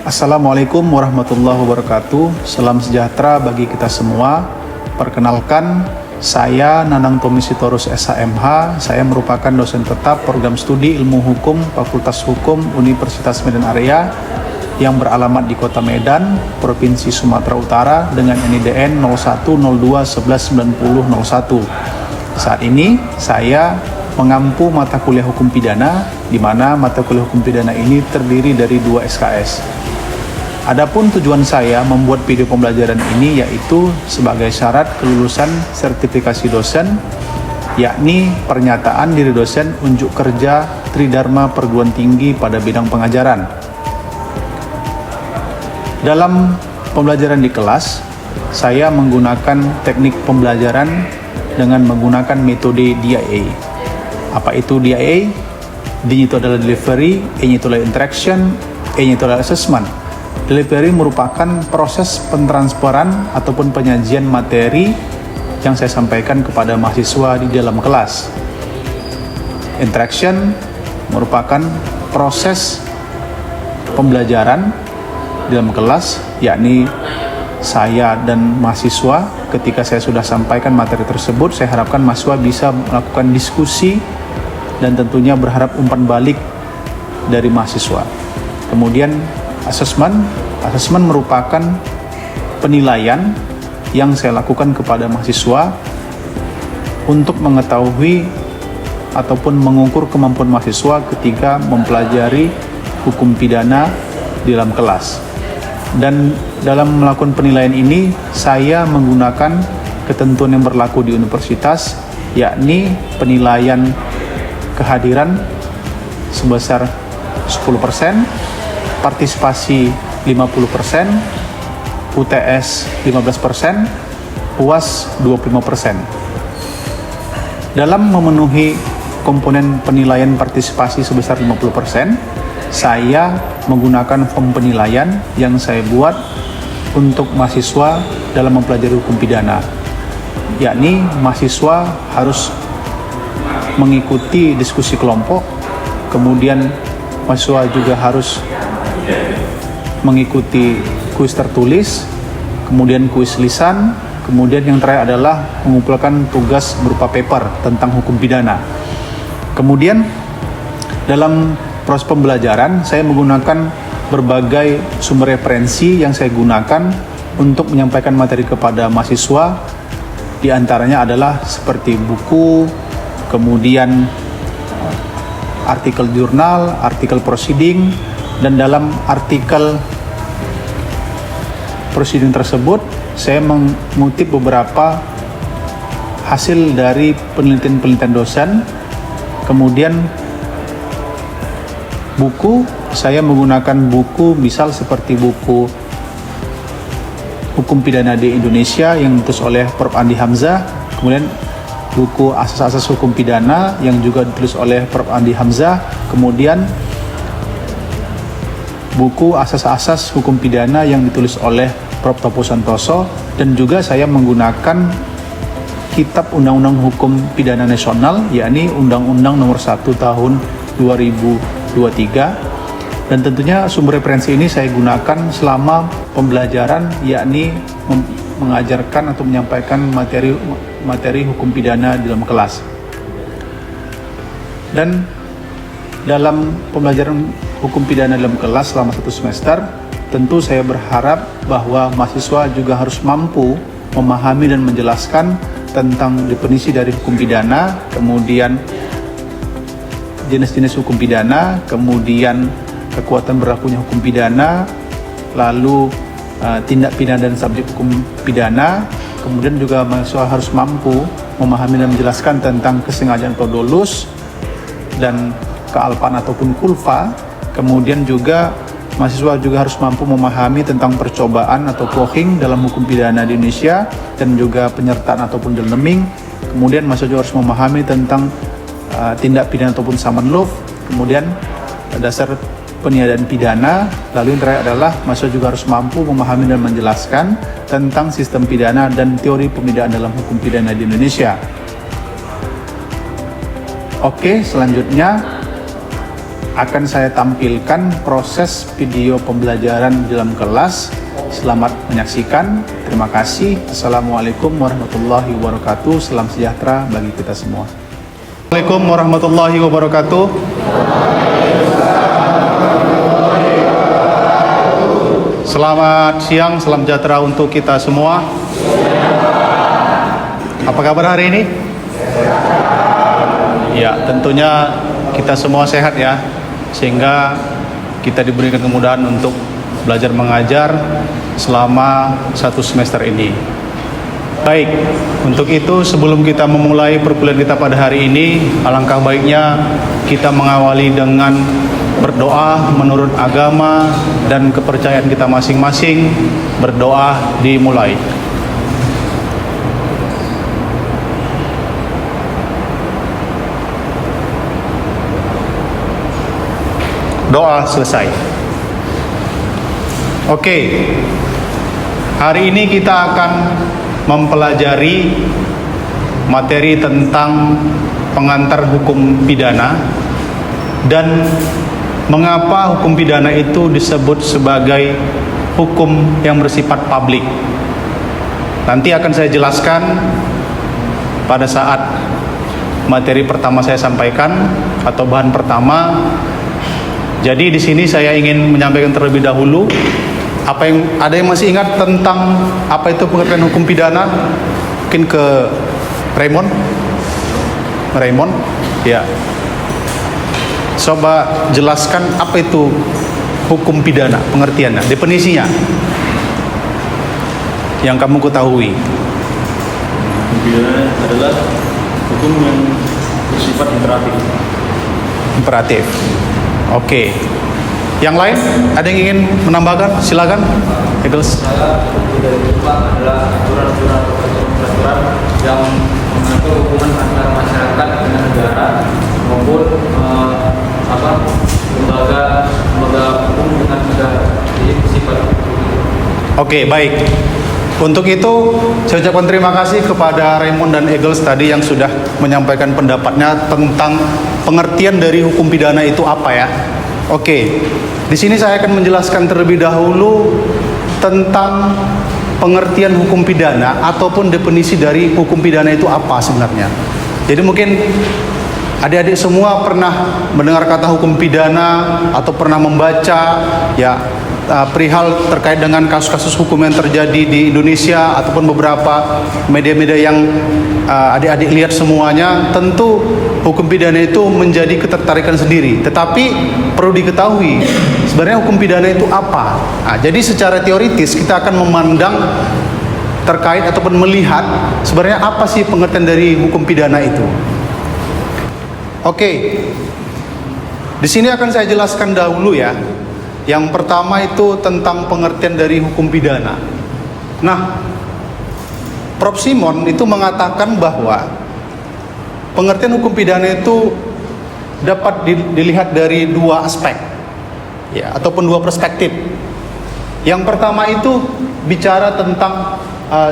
Assalamualaikum warahmatullahi wabarakatuh. Salam sejahtera bagi kita semua. Perkenalkan, saya Nanang Tommy Sitorus SHMH. Saya merupakan dosen tetap program studi Ilmu Hukum Fakultas Hukum Universitas Medan Area yang beralamat di Kota Medan, Provinsi Sumatera Utara dengan NIDN 0102119001. Saat ini saya mengampu mata kuliah hukum pidana, di mana mata kuliah hukum pidana ini terdiri dari 2 SKS. Adapun tujuan saya membuat video pembelajaran ini yaitu sebagai syarat kelulusan sertifikasi dosen, yakni pernyataan diri dosen unjuk kerja Tridharma Perguruan Tinggi pada bidang pengajaran. Dalam pembelajaran di kelas, saya menggunakan teknik pembelajaran dengan menggunakan metode DIA. Apa itu DIA? D-nya itu adalah delivery, E-nya itu adalah interaction, E-nya itu adalah assessment. Delivery merupakan proses pentransferan ataupun penyajian materi yang saya sampaikan kepada mahasiswa di dalam kelas. Interaction merupakan proses pembelajaran di dalam kelas, yakni saya dan mahasiswa ketika saya sudah sampaikan materi tersebut, saya harapkan mahasiswa bisa melakukan diskusi dan tentunya berharap umpan balik dari mahasiswa. Kemudian Assessment merupakan penilaian yang saya lakukan kepada mahasiswa untuk mengetahui ataupun mengukur kemampuan mahasiswa ketika mempelajari hukum pidana di dalam kelas. Dan dalam melakukan penilaian ini, saya menggunakan ketentuan yang berlaku di universitas, yakni penilaian kehadiran sebesar 10%, partisipasi 50%, UTS 15%, UAS 25%. Dalam memenuhi komponen penilaian partisipasi sebesar 50%, saya menggunakan form penilaian yang saya buat untuk mahasiswa dalam mempelajari hukum pidana, yakni mahasiswa harus mengikuti diskusi kelompok, kemudian mahasiswa juga harus mengikuti kuis tertulis, kemudian kuis lisan, kemudian yang terakhir adalah mengumpulkan tugas berupa paper tentang hukum pidana. Kemudian dalam proses pembelajaran saya menggunakan berbagai sumber referensi yang saya gunakan untuk menyampaikan materi kepada mahasiswa. Di antaranya adalah seperti buku, kemudian artikel jurnal, artikel proceeding, dan dalam artikel proceeding tersebut saya mengutip beberapa hasil dari penelitian-penelitian dosen. Kemudian buku, saya menggunakan buku misal seperti buku Hukum Pidana di Indonesia yang ditulis oleh Prof. Andi Hamzah, kemudian buku Asas-Asas Hukum Pidana yang juga ditulis oleh Prof. Andi Hamzah, kemudian buku Asas-Asas Hukum Pidana yang ditulis oleh Prof. Topo Santoso, dan juga saya menggunakan Kitab Undang-Undang Hukum Pidana Nasional, yakni Undang-Undang Nomor 1 Tahun 2023. Dan tentunya sumber referensi ini saya gunakan selama pembelajaran, yakni mengajarkan atau menyampaikan materi hukum pidana di dalam kelas. Dan dalam pembelajaran hukum pidana dalam kelas selama 1 semester, tentu saya berharap bahwa mahasiswa juga harus mampu memahami dan menjelaskan tentang definisi dari hukum pidana, kemudian jenis-jenis hukum pidana, kemudian kekuatan berlakunya hukum pidana, lalu tindak pidana dan subjek hukum pidana. Kemudian juga mahasiswa harus mampu memahami dan menjelaskan tentang kesengajaan atau dolus dan kealpaan ataupun kulfa. Kemudian juga mahasiswa juga harus mampu memahami tentang percobaan atau plohing dalam hukum pidana di Indonesia dan juga penyertaan ataupun delneming. Kemudian mahasiswa juga harus memahami tentang tindak pidana ataupun summon law. Kemudian dasar peniadaan pidana. Lalu yang terakhir adalah mahasiswa juga harus mampu memahami dan menjelaskan tentang sistem pidana dan teori pemidaan dalam hukum pidana di Indonesia. Oke, selanjutnya akan saya tampilkan proses video pembelajaran dalam kelas. Selamat menyaksikan. Terima kasih. Assalamualaikum warahmatullahi wabarakatuh. Salam sejahtera bagi kita semua. Assalamualaikum warahmatullahi wabarakatuh. Selamat siang, salam sejahtera untuk kita semua. Apa kabar hari ini? Ya, tentunya kita semua sehat ya, sehingga kita diberikan kemudahan untuk belajar mengajar selama 1 semester ini. Baik, untuk itu sebelum kita memulai perkuliahan kita pada hari ini, alangkah baiknya kita mengawali dengan berdoa menurut agama dan kepercayaan kita masing-masing. Berdoa dimulai. Doa selesai. Oke, hari ini kita akan mempelajari materi tentang pengantar hukum pidana dan mengapa hukum pidana itu disebut sebagai hukum yang bersifat publik. Nanti akan saya jelaskan pada saat materi pertama saya sampaikan atau bahan pertama. Jadi di sini saya ingin menyampaikan terlebih dahulu ada yang masih ingat tentang apa itu pengertian hukum pidana? Mungkin ke Raymond, ya. Coba jelaskan apa itu hukum pidana, pengertiannya, definisinya, yang kamu ketahui. Hukum pidana adalah hukum yang bersifat Imperatif. Oke. Yang lain ada yang ingin menambahkan? Silakan. Eagles. Hukum dari Jepang adalah aturan-aturan yang mengatur hubungan antara masyarakat dengan negara maupun lembaga hukum dengan negara. Jadi bersifat. Oke, baik. Untuk itu saya ucapkan terima kasih kepada Raymond dan Eagles tadi yang sudah menyampaikan pendapatnya tentang pengertian dari hukum pidana itu apa ya. Oke, di sini saya akan menjelaskan terlebih dahulu tentang pengertian hukum pidana ataupun definisi dari hukum pidana itu apa sebenarnya. Jadi mungkin adik-adik semua pernah mendengar kata hukum pidana atau pernah membaca ya perihal terkait dengan kasus-kasus hukum yang terjadi di Indonesia ataupun beberapa media-media yang adik-adik lihat semuanya. Tentu hukum pidana itu menjadi ketertarikan sendiri, tetapi perlu diketahui sebenarnya hukum pidana itu apa. Jadi secara teoritis kita akan memandang terkait ataupun melihat sebenarnya apa sih pengertian dari hukum pidana itu. Oke, di sini akan saya jelaskan dahulu ya. Yang pertama itu tentang pengertian dari hukum pidana. Nah, Prof. Simon itu mengatakan bahwa pengertian hukum pidana itu dapat dilihat dari 2 aspek, ya, ataupun 2 perspektif. Yang pertama itu bicara tentang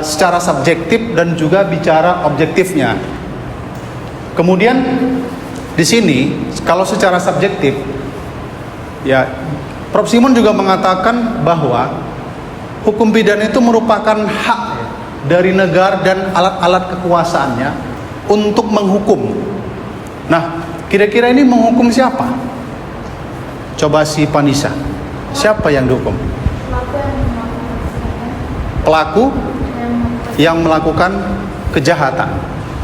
secara subjektif dan juga bicara objektifnya. Kemudian di sini kalau secara subjektif, ya, Prof. Simon juga mengatakan bahwa hukum pidana itu merupakan hak dari negara dan alat-alat kekuasaannya untuk menghukum. Nah, kira-kira ini menghukum siapa? Coba si Panisa. Siapa yang dihukum? Pelaku yang melakukan kejahatan.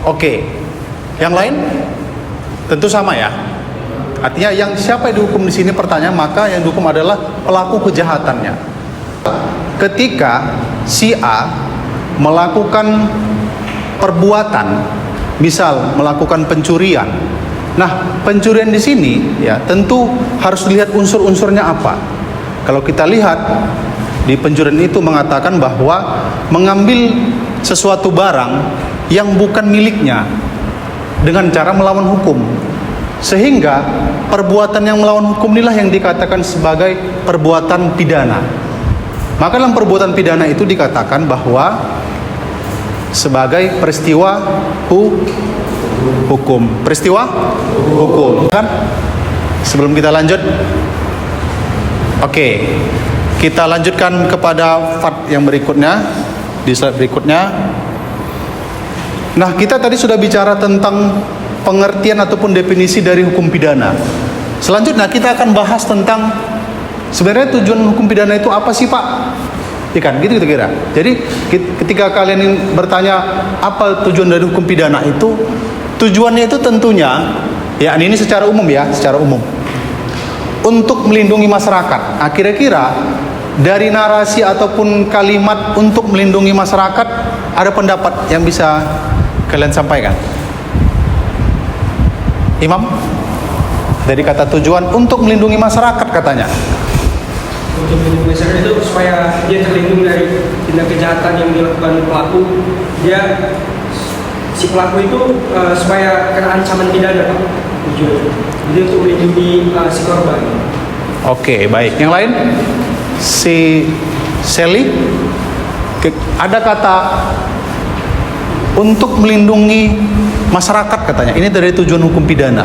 Oke. Yang lain? Tentu sama ya. Artinya yang siapa yang dihukum di sini pertanyaan, maka yang dihukum adalah pelaku kejahatannya. Ketika si A melakukan perbuatan, misal melakukan pencurian. Nah, pencurian di sini ya tentu harus dilihat unsur-unsurnya apa. Kalau kita lihat di pencurian itu mengatakan bahwa mengambil sesuatu barang yang bukan miliknya dengan cara melawan hukum. Sehingga perbuatan yang melawan hukum inilah yang dikatakan sebagai perbuatan pidana. Maka dalam perbuatan pidana itu dikatakan bahwa sebagai peristiwa hukum. Peristiwa hukum kan? Sebelum kita lanjut, oke, kita lanjutkan kepada part yang berikutnya, di slide berikutnya. Nah, kita tadi sudah bicara tentang pengertian ataupun definisi dari hukum pidana. Selanjutnya kita akan bahas tentang sebenarnya tujuan hukum pidana itu apa sih, Pak? Ikan, gitu kira. Jadi ketika kalian bertanya apa tujuan dari hukum pidana itu, tujuannya itu tentunya, ya ini secara umum ya, secara umum, untuk melindungi masyarakat. Nah, kira-kira dari narasi ataupun kalimat untuk melindungi masyarakat, ada pendapat yang bisa kalian sampaikan? Imam? Dari kata tujuan untuk melindungi masyarakat katanya. Untuk melindungi masyarakat itu supaya dia terlindung dari tindak kejahatan yang dilakukan pelaku. Si pelaku itu supaya kena ancaman pidana, Pak. Tujuan. Jadi untuk melindungi si korban. Oke, baik. Yang lain? Si Sally, ada kata untuk melindungi masyarakat katanya. Ini dari tujuan hukum pidana.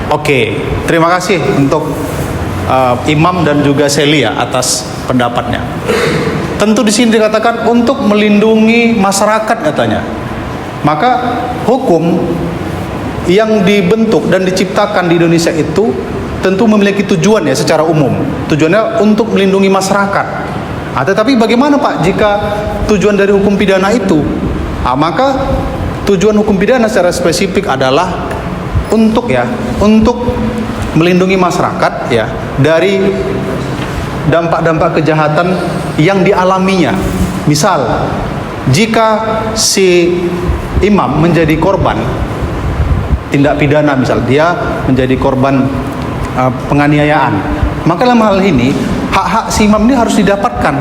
Oke, terima kasih untuk Imam dan juga Sally ya atas pendapatnya. Tentu di sini dikatakan untuk melindungi masyarakat katanya. Maka hukum yang dibentuk dan diciptakan di Indonesia itu tentu memiliki tujuan ya secara umum. Tujuannya untuk melindungi masyarakat. Tetapi bagaimana Pak jika tujuan dari hukum pidana itu? Maka tujuan hukum pidana secara spesifik adalah untuk melindungi masyarakat ya dari dampak-dampak kejahatan yang dialaminya. Misal, jika si imam menjadi korban tindak pidana, misal dia menjadi korban penganiayaan, maka dalam hal ini hak-hak si imam ini harus didapatkan.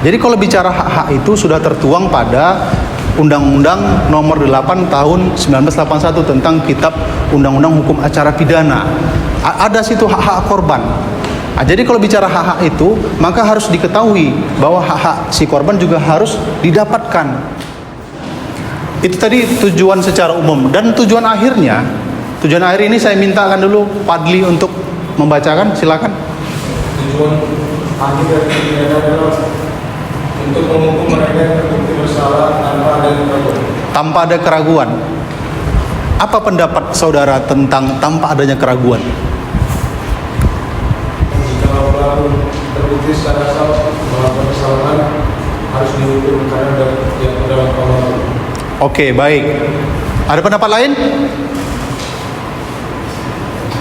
Jadi kalau bicara hak-hak itu sudah tertuang pada Undang-Undang Nomor 8 Tahun 1981 tentang Kitab Undang-Undang Hukum Acara Pidana. Ada situ hak-hak korban. Jadi kalau bicara hak-hak itu, maka harus diketahui bahwa hak-hak si korban juga harus didapatkan. Itu tadi tujuan secara umum. Dan tujuan akhir ini saya mintakan dulu Padli untuk membacakan, silakan. Tujuan akhir dari pidana adalah untuk menghukum mereka yang terbukti bersalah tanpa ada keraguan. Apa pendapat saudara tentang tanpa adanya keraguan? Jika pelaku terbukti secara sah melakukan kesalahan, harus dihukum karena dalam kamar. Oke, baik. Ada pendapat lain?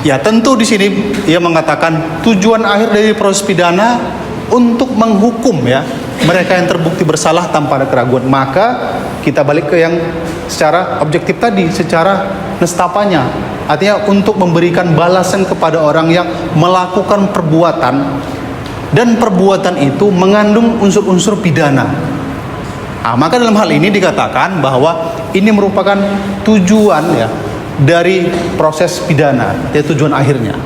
Ya, tentu di sini ia mengatakan tujuan akhir dari proses pidana untuk menghukum ya mereka yang terbukti bersalah tanpa ada keraguan. Maka kita balik ke yang secara objektif tadi, secara nestapanya, artinya untuk memberikan balasan kepada orang yang melakukan perbuatan dan perbuatan itu mengandung unsur-unsur pidana. Maka dalam hal ini dikatakan bahwa ini merupakan tujuan ya dari proses pidana, yaitu tujuan akhirnya.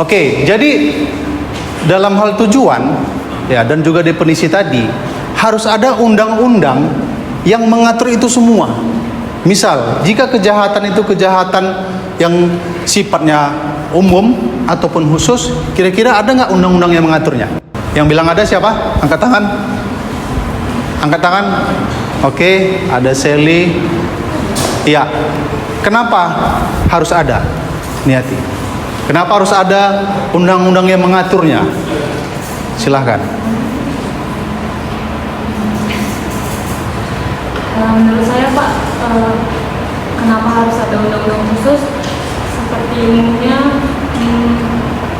Oke, jadi dalam hal tujuan ya dan juga definisi tadi harus ada undang-undang yang mengatur itu semua. Misal, jika kejahatan itu kejahatan yang sifatnya umum ataupun khusus, kira-kira ada nggak undang-undang yang mengaturnya? Yang bilang ada siapa? Angkat tangan. Angkat tangan. Oke, ada Sally. Iya. Kenapa harus ada? Niati. Kenapa harus ada undang-undang yang mengaturnya? Silahkan. Menurut saya Pak, kenapa harus ada undang-undang khusus? Seperti umumnya,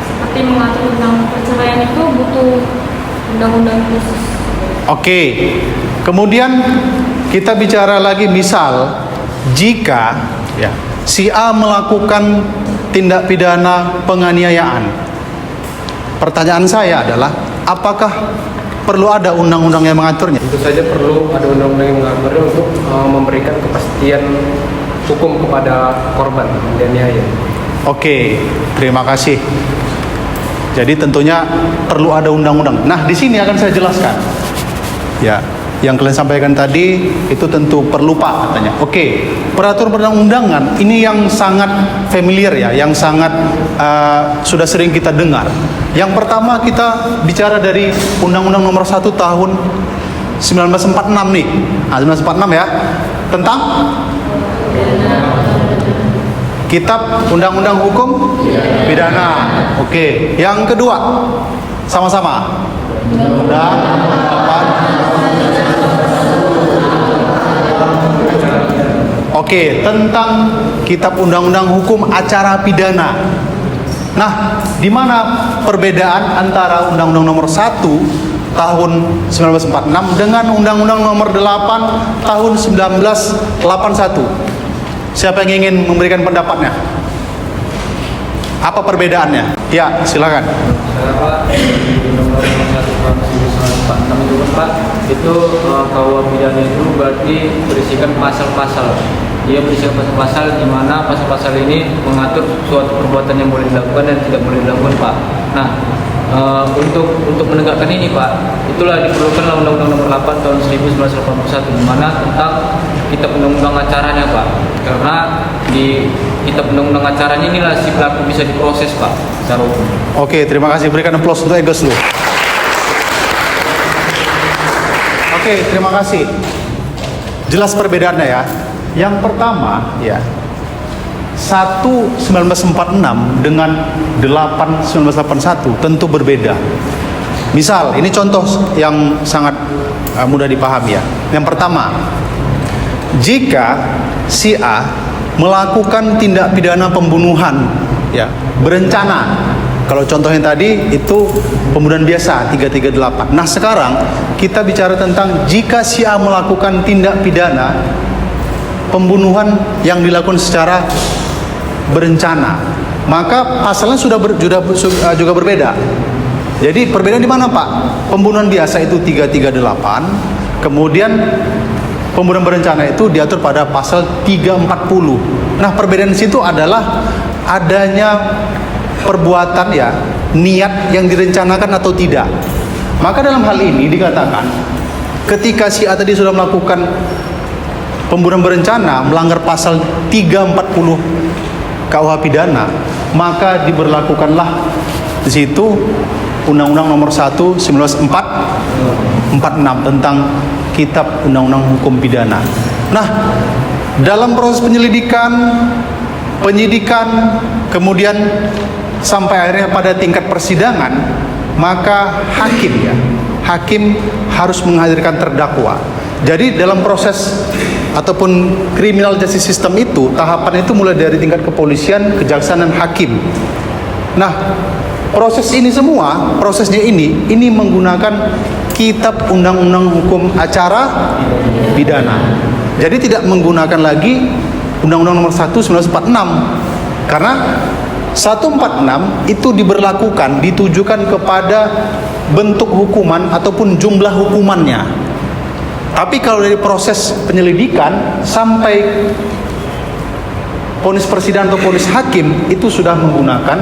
seperti mengatur tentang perceraian itu butuh undang-undang khusus. Oke, kemudian kita bicara lagi, misal jika ya, si A melakukan tindak pidana penganiayaan. Pertanyaan saya adalah, apakah perlu ada undang-undang yang mengaturnya? Tentu saja perlu ada undang-undang yang mengaturnya untuk memberikan kepastian hukum kepada korban penganiayaan. Oke, terima kasih. Jadi tentunya perlu ada undang-undang. Nah, di sini akan saya jelaskan. Ya, yang kalian sampaikan tadi itu tentu perlu Pak katanya. Oke, peraturan perundang-undangan ini yang sangat familiar ya, yang sangat sudah sering kita dengar. Yang pertama kita bicara dari Undang-Undang Nomor 1 Tahun 1946 nih. 1946 ya, tentang Kitab Undang-Undang Hukum Pidana. Oke, yang kedua sama-sama. Undang-Undang 8. Oke, tentang Kitab Undang-Undang Hukum Acara Pidana. Nah, di mana perbedaan antara Undang-Undang Nomor 1 Tahun 1946 dengan Undang-Undang Nomor 8 Tahun 1981? Siapa yang ingin memberikan pendapatnya? Apa perbedaannya? Ya, silakan. Saya Pak, Undang-Undang Nomor 1 Tahun 1946 itu Pak, itu KUH pidana itu berarti berisikan pasal-pasal. Dia berisikan pasal-pasal di mana pasal-pasal ini mengatur suatu perbuatan yang boleh dilakukan dan tidak boleh dilakukan Pak. Nah, untuk menegakkan ini Pak, itulah diperlukanlah Undang-Undang Nomor 8 Tahun 1981 di mana tentang Kitab Undang-Undang Acaranya Pak. Karena di Kitab Undang-Undang Acaranya inilah si pelaku bisa diproses Pak secara hukum. Oke, terima kasih. Berikan aplaus untuk Egos dulu. Oke, terima kasih. Jelas perbedaannya ya. Yang pertama ya, 1 1946 dengan 8 1981 tentu berbeda. Misal, ini contoh yang sangat mudah dipahami ya. Yang pertama, jika si A melakukan tindak pidana pembunuhan ya, berencana. Kalau contoh yang tadi itu pembunuhan biasa 338. Nah, sekarang kita bicara tentang jika si A melakukan tindak pidana pembunuhan yang dilakukan secara berencana, maka pasalnya juga berbeda. Jadi perbedaan di mana Pak? Pembunuhan biasa itu 338, kemudian pembunuhan berencana itu diatur pada pasal 340. Nah, perbedaan di situ adalah adanya perbuatan ya, niat yang direncanakan atau tidak. Maka dalam hal ini dikatakan ketika si A tadi sudah melakukan pembunuhan berencana melanggar pasal 340 KUH pidana, maka diberlakukanlah di situ Undang-Undang Nomor 1 1946 tentang Kitab Undang-Undang Hukum Pidana. Nah, dalam proses penyelidikan, penyidikan, kemudian sampai akhirnya pada tingkat persidangan, maka hakim harus menghadirkan terdakwa. Jadi dalam proses ataupun criminal justice system itu, tahapan itu mulai dari tingkat kepolisian, kejaksaan, dan hakim. Nah, prosesnya ini menggunakan Kitab Undang-Undang Hukum Acara Pidana. Jadi tidak menggunakan lagi Undang-Undang Nomor 1 1946. Karena 146 itu diberlakukan, ditujukan kepada bentuk hukuman ataupun jumlah hukumannya. Tapi kalau dari proses penyelidikan sampai vonis persidangan atau vonis hakim itu sudah menggunakan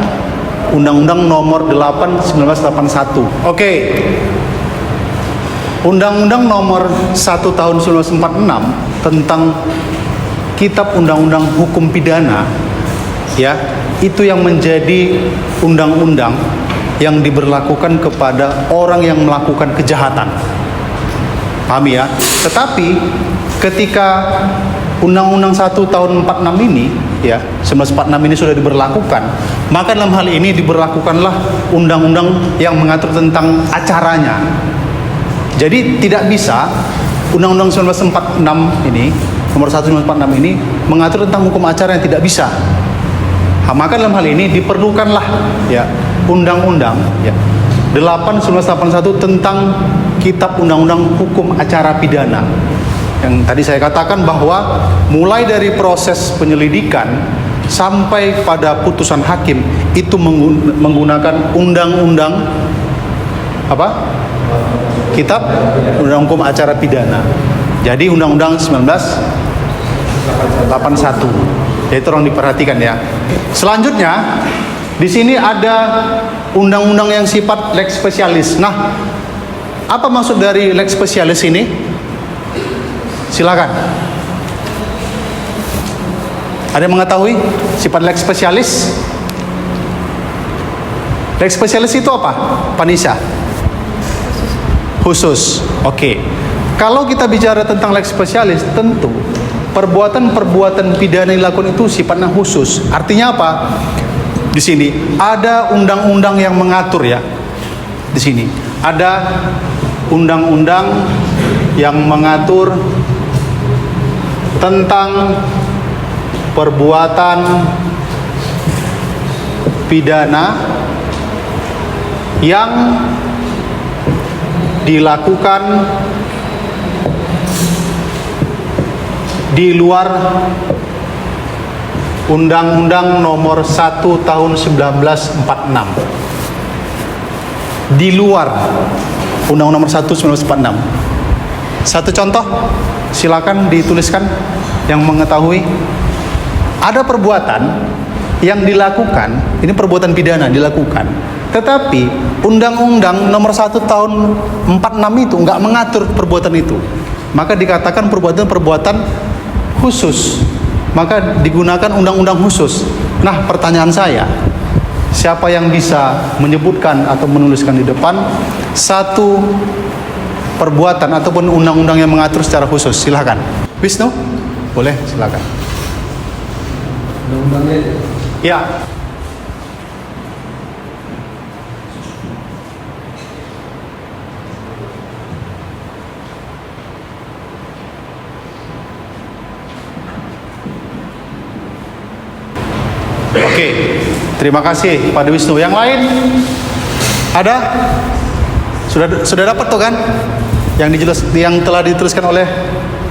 Undang-Undang Nomor 8 1981. Oke. Undang-Undang Nomor 1 Tahun 1946 tentang Kitab Undang-Undang Hukum Pidana ya, itu yang menjadi undang-undang yang diberlakukan kepada orang yang melakukan kejahatan. Pahami ya? Tetapi ketika Undang-Undang 1 Tahun 46 ini ya, 1946 ini sudah diberlakukan, maka dalam hal ini diberlakukanlah undang-undang yang mengatur tentang acaranya. Jadi tidak bisa Undang-Undang 1946 ini, Nomor 1 1946 ini mengatur tentang hukum acara yang tidak bisa. Maka dalam hal ini diperlukanlah ya undang-undang ya 8 1981 tentang Kitab Undang-Undang Hukum Acara Pidana. Yang tadi saya katakan bahwa mulai dari proses penyelidikan sampai pada putusan hakim itu menggunakan undang-undang apa? Kitab Undang-Undang Hukum Acara Pidana. Jadi Undang-Undang 1981. Itu orang diperhatikan ya. Selanjutnya di sini ada undang-undang yang sifat lex specialis. Nah, apa maksud dari lex specialis ini? Silakan. Ada yang mengetahui sifat lex specialis? Lex specialis itu apa, Panisa? Khusus. Oke. Kalau kita bicara tentang lex specialis, tentu perbuatan-perbuatan pidana yang dilakukan itu sifatnya khusus. Artinya apa? Di sini ada undang-undang yang mengatur ya. Di sini ada undang-undang yang mengatur tentang perbuatan pidana yang dilakukan di luar Undang-Undang Nomor 1 Tahun 1946. Di luar Undang-Undang Nomor 1 1946. Satu contoh, silakan dituliskan yang mengetahui. Ada perbuatan yang dilakukan, ini perbuatan pidana dilakukan, tetapi Undang-Undang Nomor 1 Tahun 46 itu enggak mengatur perbuatan itu. Maka dikatakan perbuatan khusus. Maka digunakan undang-undang khusus. Nah, pertanyaan saya, siapa yang bisa menyebutkan atau menuliskan di depan satu perbuatan ataupun undang-undang yang mengatur secara khusus? Silakan. Wisnu, boleh, silakan. Undang-undangnya Ya. Oke, terima kasih Pak Wisnu. Yang lain ada? Sudah dapat tuh kan? Yang telah dituliskan oleh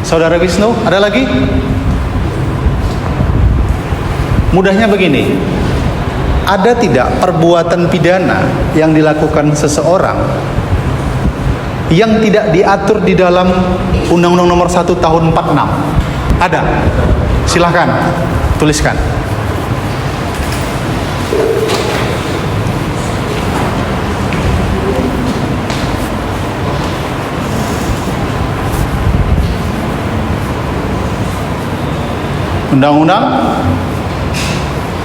Saudara Wisnu. Ada lagi? Mudahnya begini. Ada tidak perbuatan pidana yang dilakukan seseorang yang tidak diatur di dalam Undang-Undang Nomor 1 Tahun 46? Ada? Silahkan tuliskan. Undang-Undang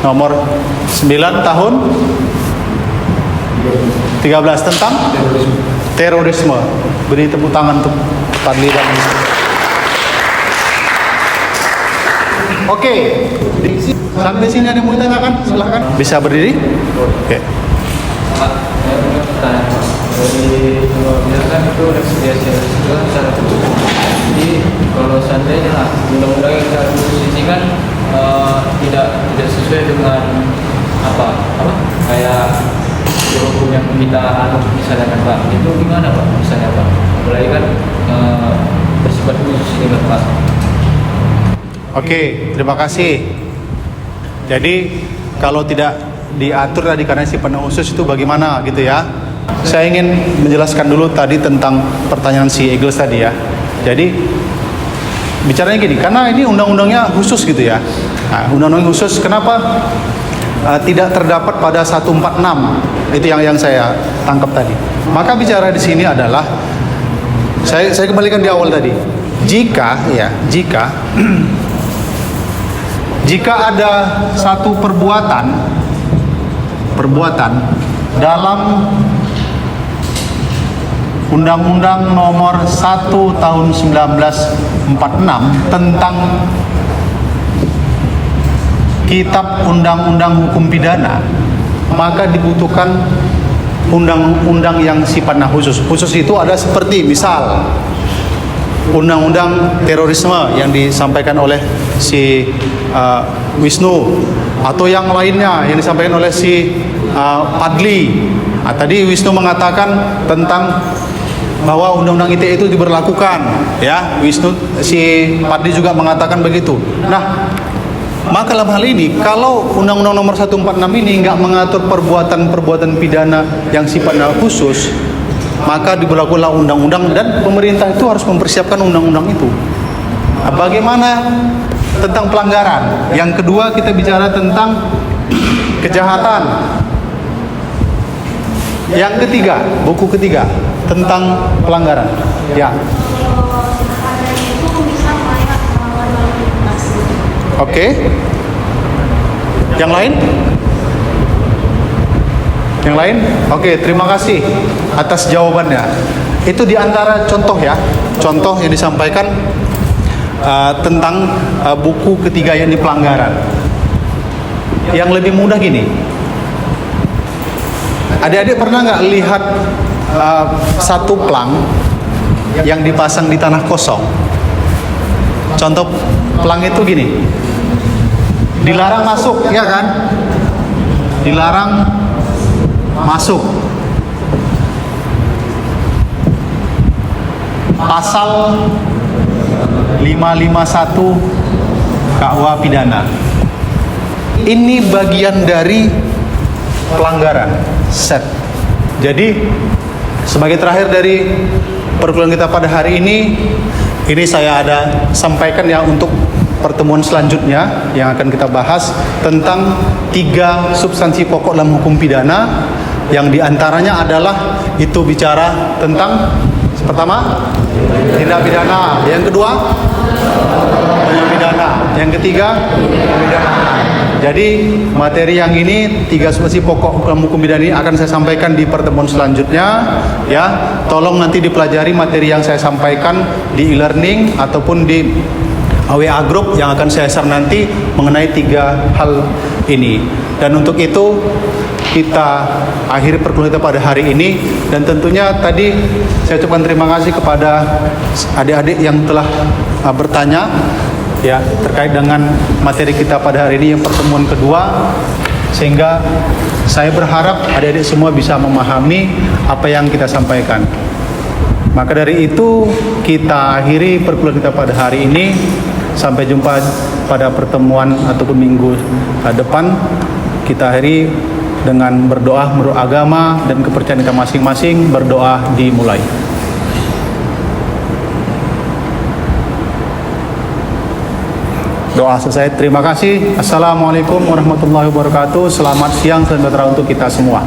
Nomor 9 Tahun 13 tentang terorisme. Beri tepuk tangan untuk Fadli dan Oke. Sampai sini ada yang mau ditanyakan? Silahkan. Bisa berdiri? Oke. Pak, saya punya pertanyaan Pak. Dari kan itu reksidiasi itu kan secara khusus. Jadi kalau seandainya lah undang-undang yang secara khusus ini kan tidak sesuai dengan apa kayak hukum yang kita anut misalnya kan Pak, itu gimana Pak misalnya Pak? Apalagi kan bersifat khusus ini kan Pak. Oke, terima kasih. Jadi kalau tidak diatur tadi karena sifatnya khusus itu bagaimana gitu ya? Saya ingin menjelaskan dulu tadi tentang pertanyaan si Eagles tadi ya. Jadi bicaranya gini, karena ini undang-undangnya khusus gitu ya. Nah, undang-undang khusus kenapa tidak terdapat pada 146? Itu yang saya tangkap tadi. Maka bicara di sini adalah saya kembalikan di awal tadi. Jika ada satu perbuatan dalam Undang-Undang Nomor 1 Tahun 1946 tentang Kitab Undang-Undang Hukum Pidana, maka dibutuhkan undang-undang yang sifatnya khusus. Khusus itu ada seperti misal Undang-Undang Terorisme yang disampaikan oleh si Wisnu, atau yang lainnya yang disampaikan oleh si Fadli. Tadi Wisnu mengatakan tentang bahwa undang-undang ITE itu diberlakukan, ya. Si Fadli juga mengatakan begitu. Nah, maka dalam hal ini kalau Undang-Undang Nomor 146 ini nggak mengatur perbuatan pidana yang sifatnya khusus, maka diberlakukanlah undang-undang dan pemerintah itu harus mempersiapkan undang-undang itu. Bagaimana tentang pelanggaran? Yang kedua kita bicara tentang kejahatan. Yang ketiga, buku ketiga tentang pelanggaran. Ya. Kalau ada itu misal Oke. Yang lain? Yang lain? Oke, terima kasih atas jawabannya. Itu di antara contoh ya, contoh yang disampaikan tentang buku ketiga yang pelanggaran. Yang lebih mudah gini, adik-adik pernah nggak lihat satu plang yang dipasang di tanah kosong? Contoh plang itu gini, dilarang masuk, ya kan? Dilarang masuk. Pasal 551 KUA pidana. Ini bagian dari pelanggaran set. Jadi sebagai terakhir dari perkuliahan kita pada hari ini saya ada sampaikan ya untuk pertemuan selanjutnya yang akan kita bahas tentang 3 substansi pokok dalam hukum pidana, yang diantaranya adalah itu bicara tentang pertama tindak pidana, yang kedua pidana, yang ketiga pidana. Jadi materi yang ini 3 substansi pokok dalam hukum pidana ini akan saya sampaikan di pertemuan selanjutnya ya. Tolong nanti dipelajari materi yang saya sampaikan di e-learning ataupun di WA group yang akan saya share nanti mengenai 3 hal ini. Dan untuk itu kita akhiri perkuliahan kita pada hari ini, dan tentunya tadi saya ucapkan terima kasih kepada adik-adik yang telah bertanya ya terkait dengan materi kita pada hari ini yang pertemuan kedua, sehingga saya berharap adik-adik semua bisa memahami apa yang kita sampaikan. Maka dari itu kita akhiri perkuliahan kita pada hari ini. Sampai jumpa pada pertemuan ataupun minggu depan. Kita akhiri dengan berdoa menurut agama dan kepercayaan kita masing-masing. Berdoa dimulai. Doa selesai. Terima kasih. Assalamualaikum warahmatullahi wabarakatuh. Selamat siang, selamat sejahtera untuk kita semua.